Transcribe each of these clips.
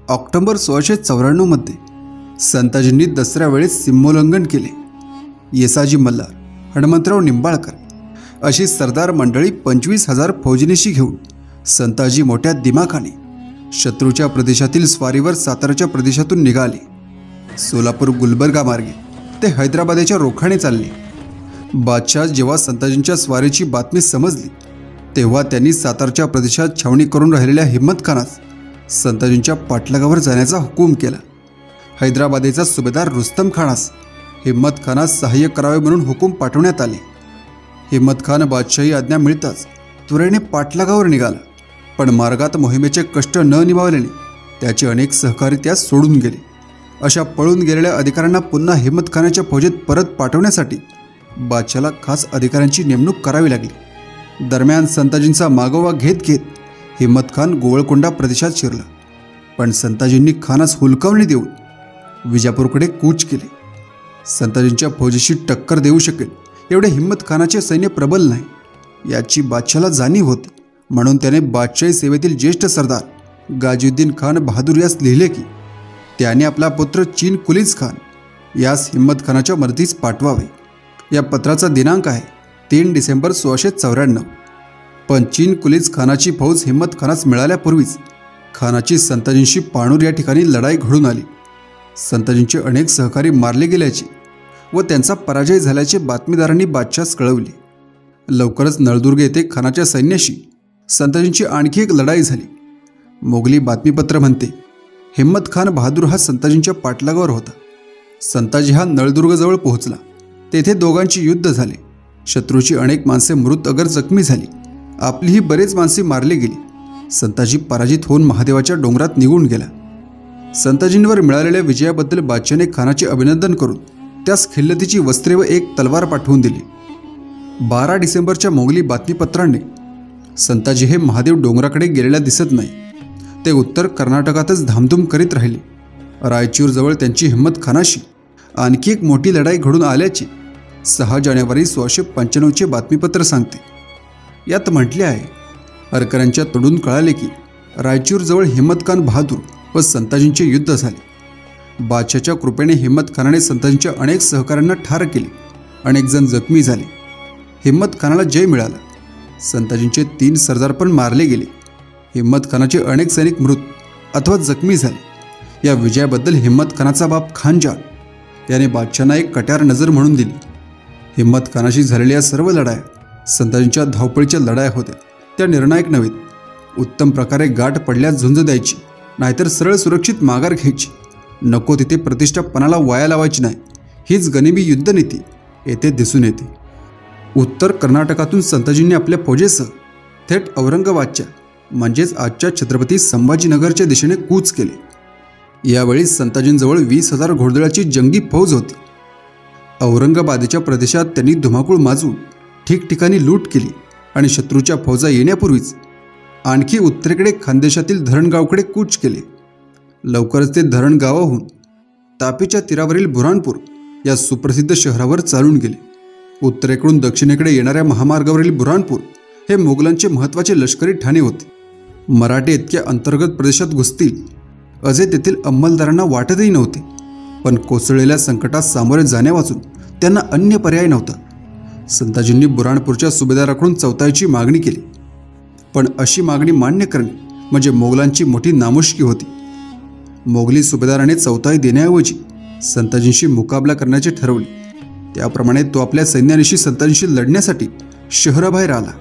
October 1694 मध्ये संताजींनी दसऱ्यावेळेस सीमोल्लंघन केले. येसाजी मल्हार, हनुमंतराव निंबाळकर अशी सरदार मंडळी 25,000 फौजनीशी घेऊन संताजी मोठ्या दिमाखाने शत्रूच्या प्रदेशातील स्वारीवर साताराच्या प्रदेशातून निघाले. सोलापूर गुलबर्गा मार्गे ते हैदराबादच्या रोखाने चालले. बादशाह जेव्हा संताजींच्या स्वारीची बातमी समजली तेव्हा त्यांनी सातारच्या प्रदेशात छावणी करून राहिलेल्या हिम्मत खानास संताजींच्या पाठलागावर जाण्याचा हुकूम केला. हैदराबादेचा सुभेदार रुस्तम खानास हिम्मत खानास सहाय्य करावे म्हणून हुकूम पाठवण्यात आले. हिम्मत खान बादशाही आज्ञा मिळताच त्वरेने पाठलागावर निघाला, पण मार्गात मोहिमेचे कष्ट न निभावल्याने त्याचे अनेक सहकारी त्यास सोडून गेले. अशा पळून गेलेल्या अधिकाऱ्यांना पुन्हा हिम्मत खानाच्या फौजेत परत पाठवण्यासाठी बादशाहला खास अधिकाऱ्यांची नेमणूक करावी लागली. दरम्यान संताजींचा मागोवा घेत घेत हिम्मत खान गोवळकोंडा प्रदेशात शिरला, पण संताजींनी खानास हुलकावणी देऊन विजापूरकडे कूच केले. संताजींच्या फौजेशी टक्कर देऊ शकेल एवढे हिम्मत खानाचे सैन्य प्रबल नाही याची बादशाहला जाणीव होती. म्हणून त्याने बादशाही सेवेतील ज्येष्ठ सरदार गाजीउद्दीन खान बहादूर यास लिहिले की त्याने आपला पुत्र चीन कुलीज खान यास हिम्मत खानाच्या मदतीस पाठवावे. या पत्राचा दिनांक आहे 3 डिसेंबर 1694. पण चीन कुलीज खानाची फौज हिम्मत खानास मिळाल्यापूर्वीच खानाची संताजींशी पाणूर या ठिकाणी लढाई घडून आली. संताजींचे अनेक सहकारी मारले गेल्याचे व त्यांचा पराजय झाल्याचे बातमीदारांनी बादशाहस कळवले. लवकरच नळदुर्ग येथे खानाच्या सैन्याशी संताजींची आणखी एक लढाई झाली. मोगली बातमीपत्र म्हणते, हिम्मत खान बहादूर हा संताजींच्या पाठलागावर होता. संताजी हा नळदुर्गजवळ पोहोचला. तेथे दोघांची युद्ध झाले. शत्रूची अनेक माणसे मृत अगर जखमी झाली. आपलीही बरेच माणसे मारली गेली. संताजी पराजित होऊन महादेवाच्या डोंगरात निघून गेला. संताजींवर मिळालेल्या विजयाबद्दल बादशाहने खानाचे अभिनंदन करून त्यास खिल्लतीची वस्त्रे व एक तलवार पाठवून दिली. 12 डिसेंबरच्या मोगली बातमीपत्राने संताजी हे महादेव डोंगराकडे गेलेल्या दिसत नाही. ते उत्तर कर्नाटकातच धामधूम करीत राहिले. रायचूरजवळ त्यांची हिम्मत खानाशी आणखी एक मोठी लढाई घडून आल्याचे 6 जानेवारी 1695चे बातमीपत्र सांगते. यात म्हटले आहे, हरकरांच्या तोडून कळाले की रायचूरजवळ हिम्मत खान बहादूर व संताजींचे युद्ध झाले. बादशाहच्या कृपेने हिम्मत खानाने संताजींच्या अनेक सहकाऱ्यांना ठार केले. अनेक जण जखमी झाले. हिम्मत खानाला जय मिळाला. संताजींचे 3 सरदार पण मारले गेले. हिम्मत खानाचे अनेक सैनिक मृत अथवा जखमी झाले. या विजयाबद्दल हिम्मत खानाचा बाप खानजान याने बादशाहना एक कट्यार नजर म्हणून दिली. हिम्मत खानाशी झालेल्या सर्व लढाया संताजींच्या धावपळीच्या लढाया होत्या. त्या निर्णायक नव्हेत. उत्तम प्रकारे गाठ पडल्यास झुंज द्यायची, नाहीतर सरळ सुरक्षित माघार घ्यायची. नको तिथे प्रतिष्ठा पणाला वाया लावायची नाही. हीच गनिमी युद्धनीती येथे दिसून येते. उत्तर कर्नाटकातून संताजींनी आपल्या फौजेसह थेट औरंगाबादच्या म्हणजेच आजच्या छत्रपती संभाजीनगरच्या दिशेने कूच केले. यावेळी संताजींजवळ 20,000 घोडदळाची जंगी फौज होती. औरंगाबादेच्या प्रदेशात त्यांनी धुमाकूळ माजवून ठिकठिकाणी लूट केली आणि शत्रूच्या फौजा येण्यापूर्वीच आणखी उत्तरेकडे खानदेशातील धरणगावकडे कूच केले. लवकरच ते धरणगावाहून तापीच्या तीरावरील बुऱ्हाणपूर या सुप्रसिद्ध शहरावर चालून गेले. उत्तरेकडून दक्षिणेकडे येणाऱ्या महामार्गावरील बुऱ्हाणपूर हे मोगलांचे महत्त्वाचे लष्करी ठाणे होते. मराठे इतक्या अंतर्गत प्रदेशात घुसतील असे तेथील अंमलदारांना वाटतही नव्हते. पण कोसळलेल्या संकटात सामोरे जाण्यावाचून त्यांना अन्य पर्याय नव्हता. संताजींनी बुऱ्हाणपूरच्या सुभेदाराकडून चौताईची मागणी केली. पण अशी मागणी मान्य करणे म्हणजे मोगलांची मोठी नामुष्की होती. मोगली सुभेदाराने चौताई देण्याऐवजी संताजींशी मुकाबला करण्याचे ठरवले. त्याप्रमाणे तो आपल्या सैन्यानिशी संताजींशी लढण्यासाठी शहराबाहेर आला.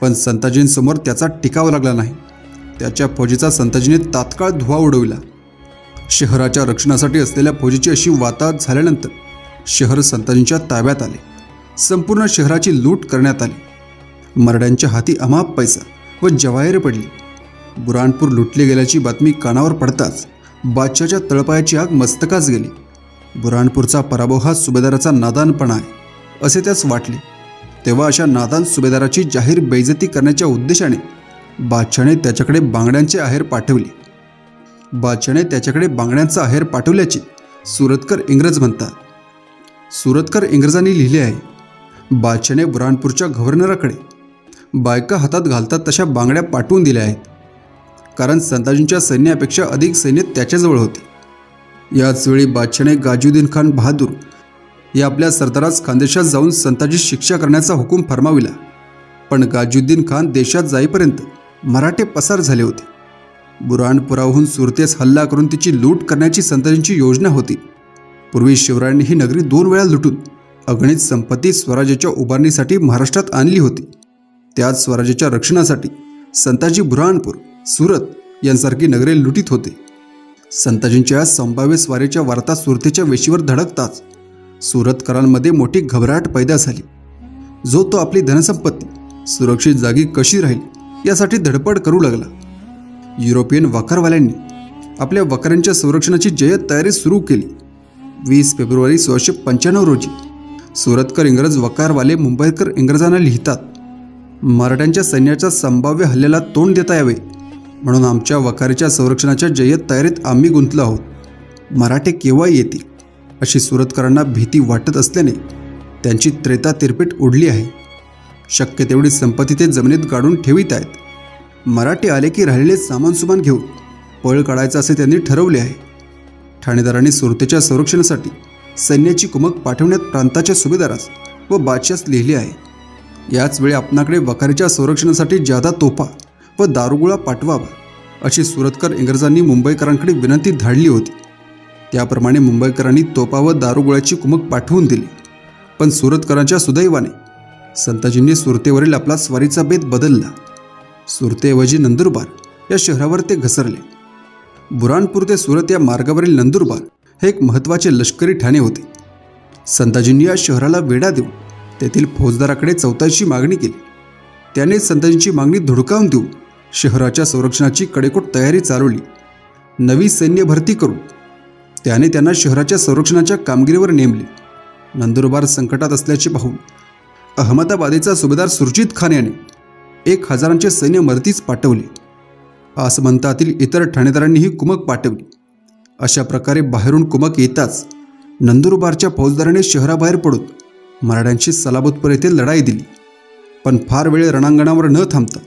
पण संताजींसमोर त्याचा टिकाव लागला नाही. त्याच्या फौजेचा संताजीने तात्काळ धुवा उडविला. शहराच्या रक्षणासाठी असलेल्या फौजेची अशी वाताहत झाल्यानंतर शहर संताजींच्या ताब्यात आले. संपूर्ण शहराची लूट करण्यात आली. मराठ्यांच्या हाती अमाप पैसा व जवाहेर पडली. बुऱ्हाणपूर लुटले गेल्याची बातमी कानावर पडताच बादशाहच्या तळपायाची आग मस्तकास गेली. बुऱ्हाणपूरचा पराभव हा सुभेदाराचा नादानपणा आहे असे त्यास वाटले. तेव्हा अशा नादान सुभेदाराची जाहीर बेइज्जती करण्याच्या उद्देशाने बादशाहने त्याच्याकडे बांगड्यांचे आहेर पाठवले. बादशाहने त्याच्याकडे बांगड्यांचा आहेर पाठवल्याचे सुरतकर इंग्रज म्हणतात. सुरतकर इंग्रजांनी लिहिले आहे, बादशाहने बुऱ्हाणपूरच्या गव्हर्नराकडे बायका हातात घालतात तशा बांगड्या पाठवून दिल्या आहेत. कारण संताजींच्या सैन्यापेक्षा अधिक सैन्य त्याच्याजवळ होते। याच वेळी बादशाने गाजीउद्दीन खान बहादूर या आपल्या सरदारास खानदेशात जाऊन संताजी शिक्षा करण्याचा हुकूम फरमाविला, पण गाजीउद्दीन खान देशात जाईपर्यंत मराठे पसार झाले होते। बुरहानपुराहून सुरतेस हल्ला करून तिची लूट करण्याची संताजींची योजना होती। पूर्वी शिवरायांनी ही नगरी 2 वेळा लुटून अगणित संपत्ती स्वराज्याच्या उभारणीसाठी महाराष्ट्रात आणली होती। त्याच स्वराज्याच्या रक्षणासाठी संताजी बुरहानपूर, सुरत यांसारखी नगरे लुटीत होते। संताजींच्या संभाव्य स्वारीच्या वार्ता सुरतेच्या वेशीवर धडकताच सुरतकरांमध्ये मोठी घबराट पैदा झाली। जो तो आपली धनसंपत्ती सुरक्षित जागी कशी राहील यासाठी धडपड करू लागला। युरोपियन वकारवाल्यांनी आपल्या वकारांच्या संरक्षणाची जय्यत तयारी सुरू केली। 20 फेब्रुवारी 1695 रोजी सुरतकर इंग्रज वकारवाले मुंबईकर इंग्रजांना लिहितात, मराठ्यांच्या सैन्याच्या संभाव्य हल्ल्याला तोंड देता यावे म्हणून आमच्या वकारीच्या संरक्षणाच्या जय्यत तयारीत आम्ही गुंतलो आहोत। मराठे केव्हा येतील अशी सुरतकरांना भीती वाटत असल्याने त्यांची त्रेता तिरपीट उडली आहे। शक्य तेवढी संपत्ती ते जमिनीत गाडून ठेवीत आहेत। मराठे आले की राहिलेले सामानसुमान घेऊन पळ काढायचं असे त्यांनी ठरवले आहे। ठाणेदारांनी सुरतेच्या संरक्षणासाठी सैन्याची कुमक पाठवण्यात प्रांताच्या सुभेदारास व बादशास लिहिले आहे। याच वेळी आपणाकडे वकारीच्या संरक्षणासाठी जादा तोफा व दारुगोळा पाठवावा अशी सुरतकर इंग्रजांनी मुंबईकरांकडे विनंती धाडली होती। त्याप्रमाणे मुंबईकरांनी तोफा व दारुगोळ्याची कुमक पाठवून दिली, पण सुरतकरांच्या सुदैवाने संताजींनी सुरतेवरील आपला स्वारीचा बेत बदलला। सुरतेऐवजी नंदुरबार या शहरावर ते घसरले। बुरहानपूर ते सुरत या मार्गावरील नंदुरबार हे एक महत्त्वाचे लष्करी ठाणे होते। संताजींनी या शहराला वेढा देऊन तेथील फौजदाराकडे चौताची मागणी केली। त्याने संताजींची मागणी धुडकावून देऊन शहराच्या संरक्षणाची कडेकोट तयारी चालवली। नवी सैन्य भरती करून त्याने त्यांना शहराच्या संरक्षणाच्या कामगिरीवर नेमले। नंदुरबार संकटात असल्याचे पाहून अहमदाबादेचा सुभेदार सुरजीत खान याने 1000चे सैन्य मदतीस पाठवले। आसमंतातील इतर ठाणेदारांनीही कुमक पाठवली। अशा प्रकारे बाहेरून कुमक येताच नंदुरबारच्या फौजदाराने शहराबाहेर पडून मराठ्यांची सलाबतपूर येथे लढाई दिली, पण फार वेळ रणांगणावर न थांबता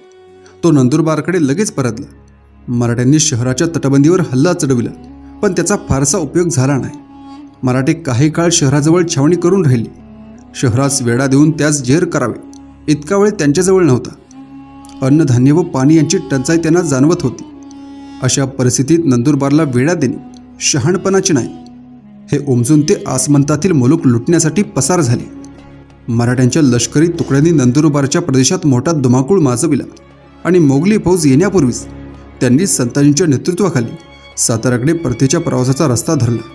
तो नंदुरबारकडे लगेच परतला। मराठ्यांनी शहराच्या तटबंदीवर हल्ला चढविला, पण त्याचा फारसा उपयोग झाला नाही। मराठे काही काळ शहराजवळ छावणी करून राहिले। शहरास वेढा देऊन त्यास जेर करावे इतका वेळ त्यांच्याजवळ नव्हता। अन्नधान्य व पाणी यांची टंचाई त्यांना जाणवत होती। अशा परिस्थितीत नंदुरबारला वेढा देणे शहाणपणाचे नाही, हे उमजून ते आसमंतातील मुलूक लुटण्यासाठी पसार झाले। मराठ्यांच्या लष्करी तुकड्यांनी नंदुरबारच्या प्रदेशात मोठा धुमाकूळ माजविला आणि मोगली फौज येण्यापूर्वीच त्यांनी संताजींच्या नेतृत्वाखाली साताऱ्याकडे परतीच्या प्रवासाचा रस्ता धरला।